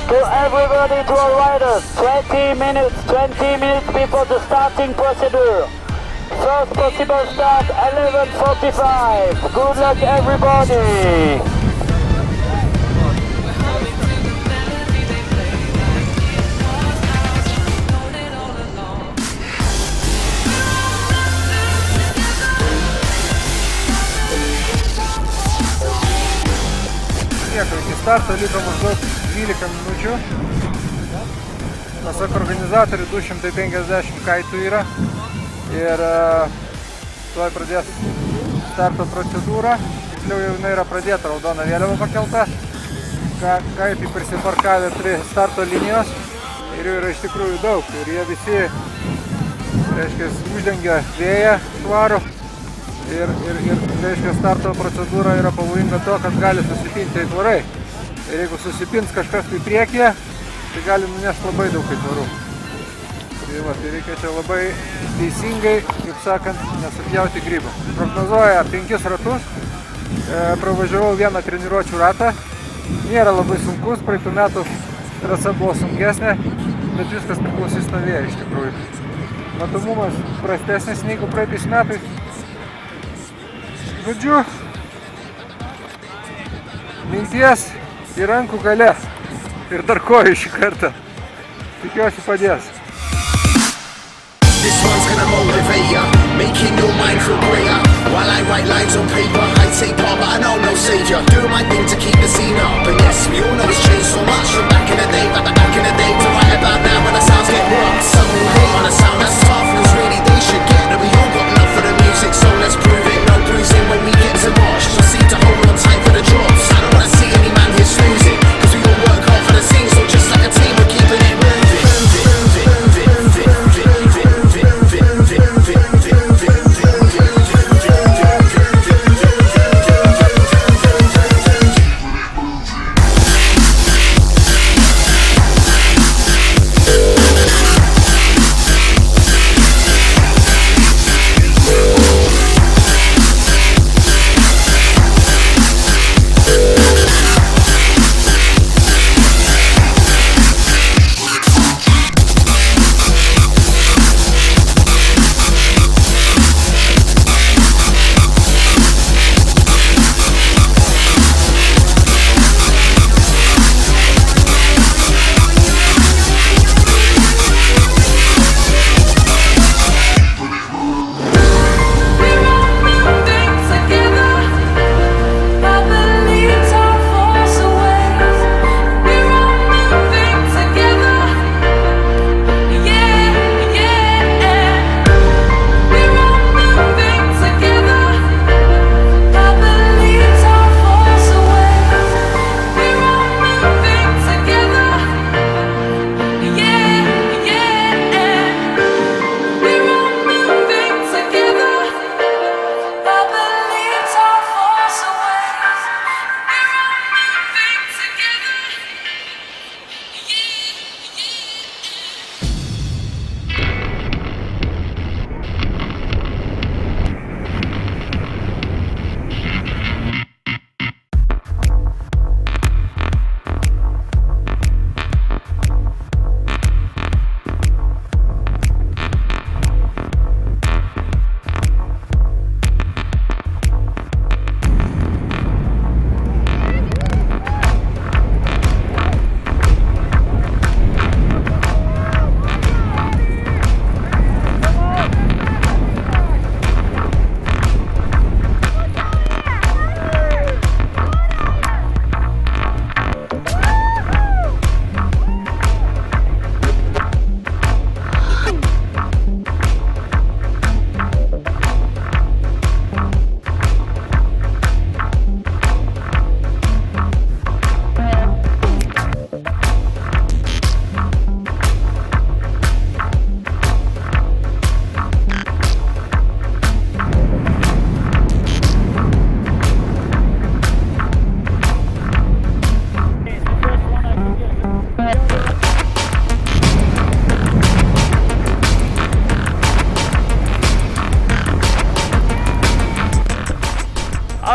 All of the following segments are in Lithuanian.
To everybody, to all riders, 20 minutes before the starting procedure. First possible start, 11:45. Good luck, everybody. Iki starto liko maždaug 12 minučių. Pasak organizatorių 250 kaitų yra ir tuoj pradės starto procedūrą. Tiksliau jau jinai yra pradėta, raudona vėliava pakelta. Kaitai prisiparkavę prie starto linijos ir jų yra iš tikrųjų daug. Ir jie visi, reiškia, uždengia vėją švarų. Ir reiškia, starto procedūra yra pavojinga to, kad gali susipinti aitvarai. Ir jeigu susipins kažkas į priekį, tai gali nunešti labai daug aitvarų. Tai reikia čia labai teisingai, kaip sakant, nesupjauti grybą. Prognozuoja 5 ratus, pravažiavau vieną treniruočių ratą. Nėra labai sunkus, praeitų metų trasa buvo sunkesnė, bet viskas priklausys nuo vėjo iš tikrųjų. Matomumas prastesnis negu praeitais metais. Žodžiu, minties į rankų gale ir dar kojų šį kartą. Tikiuosi padės. This one's gonna motivate ya, making your mind feel greater. While I write lines on paper, I take part but I know no savior. Doing my thing to keep the scene up. And yes, we all know it's changed so much from back in the day to right about now when the sounds get rough. Some will hate on a sound that's tough, cause really they should get that we all got enough for the music, so let's prove it. No bruising when we get to March. Proceed to hold on tight for the drops. I don't wanna see any man here snoozing, cause we all work hard for the scene, so just like a team we're keeping it moving.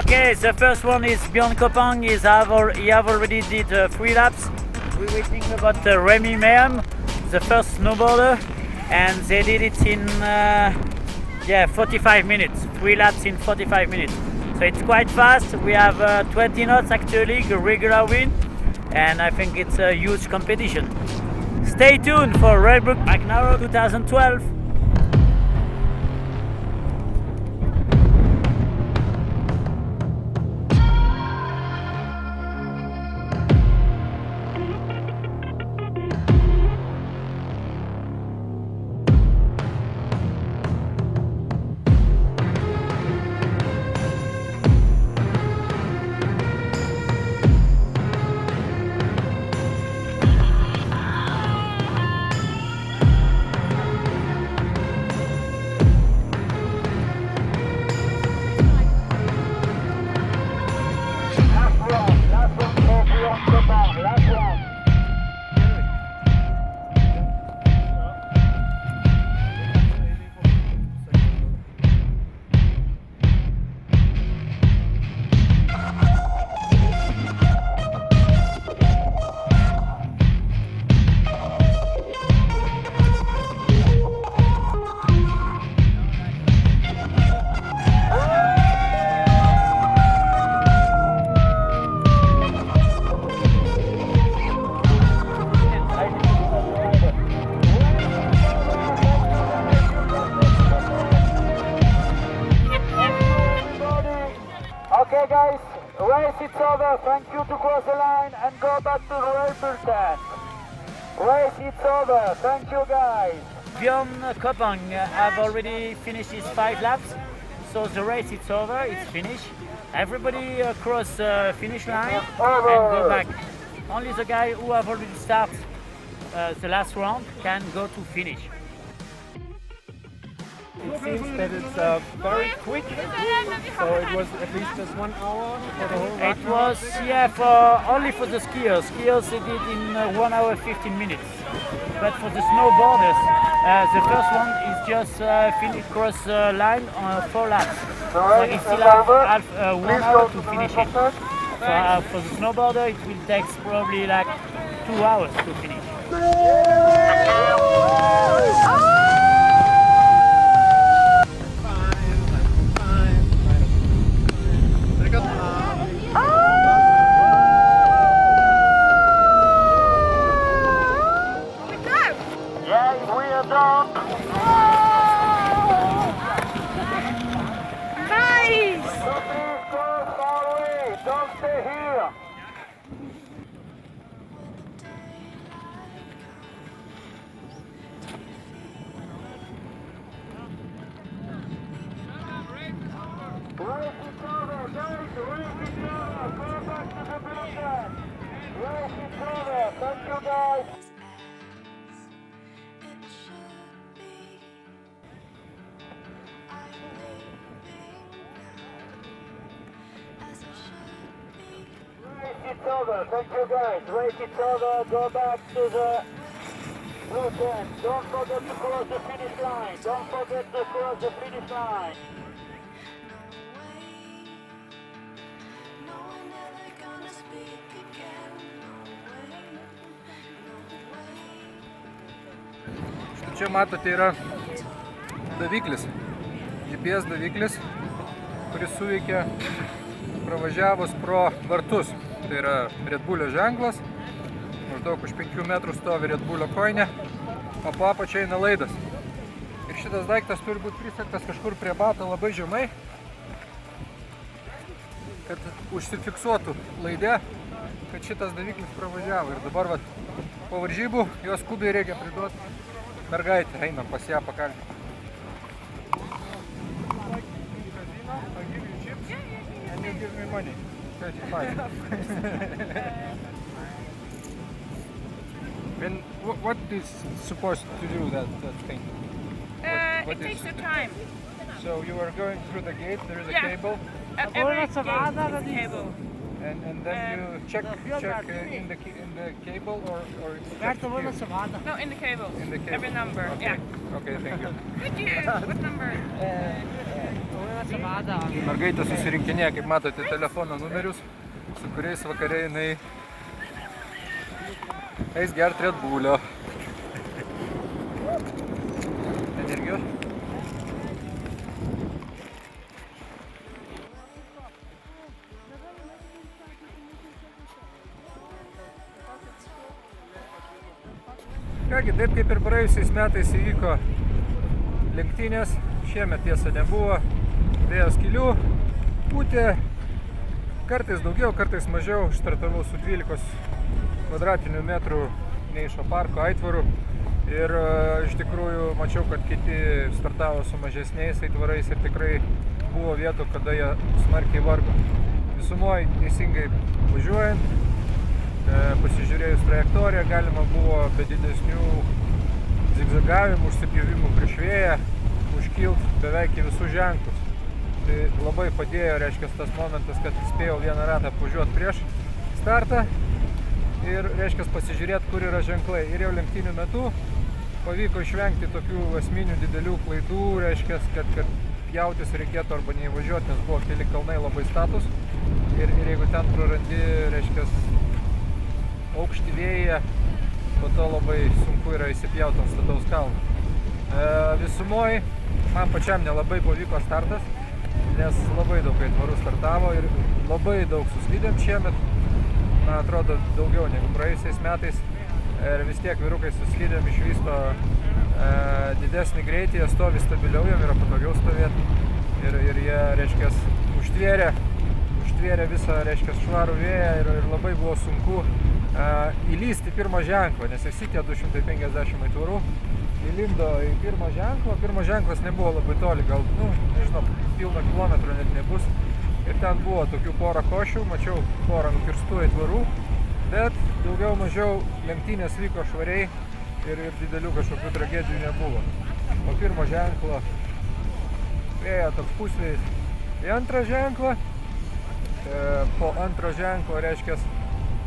Okay, the first one is Bjorn Koppang. He have already did 3 laps. we're waiting about Remy Mayhem, the first snowboarder, and they did it in 45 minutes, 3 laps in 45 minutes. So it's quite fast. We have 20 knots actually, a regular wind, and I think it's a huge competition. Stay tuned for Redbrook McNarrow 2012. Okay guys, race it's over. Thank you to cross the line and go back to the Red Bull stand. Race it's over. Thank you guys. Bjorn Koppang have already finished his 5 laps, so the race it's over. It's finished. Everybody cross the finish line and go back. Only the guy who have already started the last round can go to finish. It seems that it's very quick, so it was at least just 1 hour for the whole run. It was, only for the skiers. Skiers they did in 1 hour 15 minutes. But for the snowboarders, the first one is just cross the line on 4 laps. So it still have 1 hour to finish it. So for the snowboarder, it will take probably like 2 hours to finish. Don't stay here. Thank you guys. It's over. Thank you guys. Race it's over. Go back to the blue tent. Don't forget to cross the finish line. Don't forget to cross the finish line. Čia matote yra daviklis, GPS daviklis, kuris suveikia pravažiavus pro vartus. Tai yra Red Bullio ženklas, maždaug už 5 metrų stovi Red Bullio kojinė, o po apačia eina laidas. Ir šitas daiktas turi būti prisegtas kažkur prie bato labai žemai, kad užsifiksuotų laide, kad šitas daviklis pravažiavo. Ir dabar po varžybų jos skubiai reikia priduoti mergaitę, einam pas ją pakalbėti. And you give me money, 35. When, what is supposed to do that thing? It takes some time. So you are going through the gate, there is a cable, Every gate is a cable. and then you check in the cable or it's checked here? No, in the cable. In the cable. Every number. Okay. Yeah. Okay, thank you. Could you? What number? Mergaitė susirinkinėja, kaip matote, telefono numerius, su kuriais vakare jinai eis gert Red Bullio. Energijos. Kągi, taip kaip ir praėjusiais metais įvyko lenktynės, šiemet tiesa nebuvo, vėjo skylių, pūtė, kartais daugiau, kartais mažiau, startavau su 12 kvadratinių metrų Neišo parko aitvaru ir iš tikrųjų mačiau, kad kiti startavo su mažesniais aitvarais ir tikrai buvo vietų, kada jie smarkiai vargo. Visumoje teisingai važiuojant, pasižiūrėjus trajektoriją, galima buvo be didesnių zigzagavimų, užsipjovimų prieš vėją, užkilt beveik į visus ženklus. Tai labai padėjo, reiškia, tas momentas, kad spėjau vieną ratą apvažiuoti prieš startą ir, reiškia, pasižiūrėti, kur yra ženklai. Ir jau lenktynių metu pavyko išvengti tokių esminių didelių klaidų, reiškia, kad pjautis reikėtų arba neįvažiuoti, nes buvo keli kalnai labai status. Ir jeigu ten prarandi, reiškia, aukštį vėją, po to labai sunku yra įsipjauti ant stataus kalno. Visumoj man pačiam nelabai pavyko startas, nes labai daug aitvarų startavo ir labai daug suslydėm šiemet. Man atrodo, daugiau negu praėjusiais metais. Ir vis tiek vyrukai suslydėm išvysto didesnį greitį, jie stovi stabiliau, jiem yra patogiau stovėti. Ir jie, reiškia, užtvėrė visą, reiškia, švarų vėją ir labai buvo sunku įlysti pirmą ženklą, nes visi tie 250 aitvarų įlindo į pirmą ženklą. Pirmas ženklas nebuvo labai toli, gal, nežinau, pilno kilometro net nebus. Ir ten buvo tokių porą košių, mačiau porą nukirstų aitvarų, bet daugiau mažiau lenktynės vyko švariai ir didelių kažkokių tragedijų nebuvo. Po pirmo ženklo ėjo toks pusvėjis į antrą ženklą, po antro ženklo, reiškia,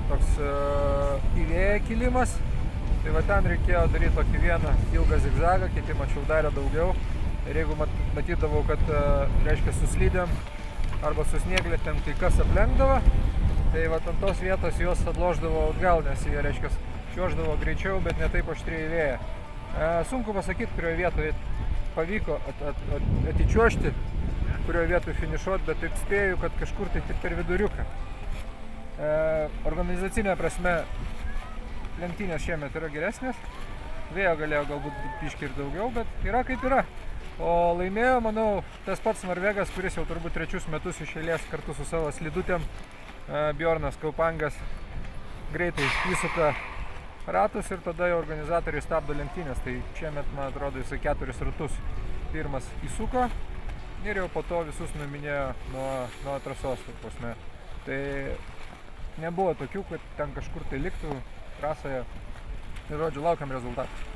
toks į vėją kilimas. Tai va ten reikėjo daryti tokį vieną ilgą zigzagą, kiti mačiau darė daugiau. Ir jeigu matydavau, kad, reiškia, suslydėm arba susnieglėtėm, kai kas aplenkdavo, tai va ant tos vietos juos atlošdavo atgal, nes jie, reiškia, čiuoždavo greičiau, bet ne taip aštriai į vėją. Sunku pasakyti, kurioje vietoje pavyko atičiuožti, kurioje vietoje finišuoti, bet taip spėju, kad kažkur tai tik per viduriuką. Organizacinė prasme lenktynės šiemet yra geresnės, vėjo galėjo galbūt biškį ir daugiau, bet yra kaip yra. O laimėjo, manau, tas pats norvegas, kuris jau turbūt 3 metus iš eilės kartu su savo slidutėm, Bjornas Kaupangas, greitai įsuka ratus ir tada jau organizatoriai stabdo lenktynės. Tai šiemet, man atrodo, jisai 4 ratus pirmas įsuko ir jau po to visus numinėjo nuo trasos. Tai nebuvo tokių, kad ten kažkur tai liktų trasoje. Ir žodžiu, laukiam rezultatų.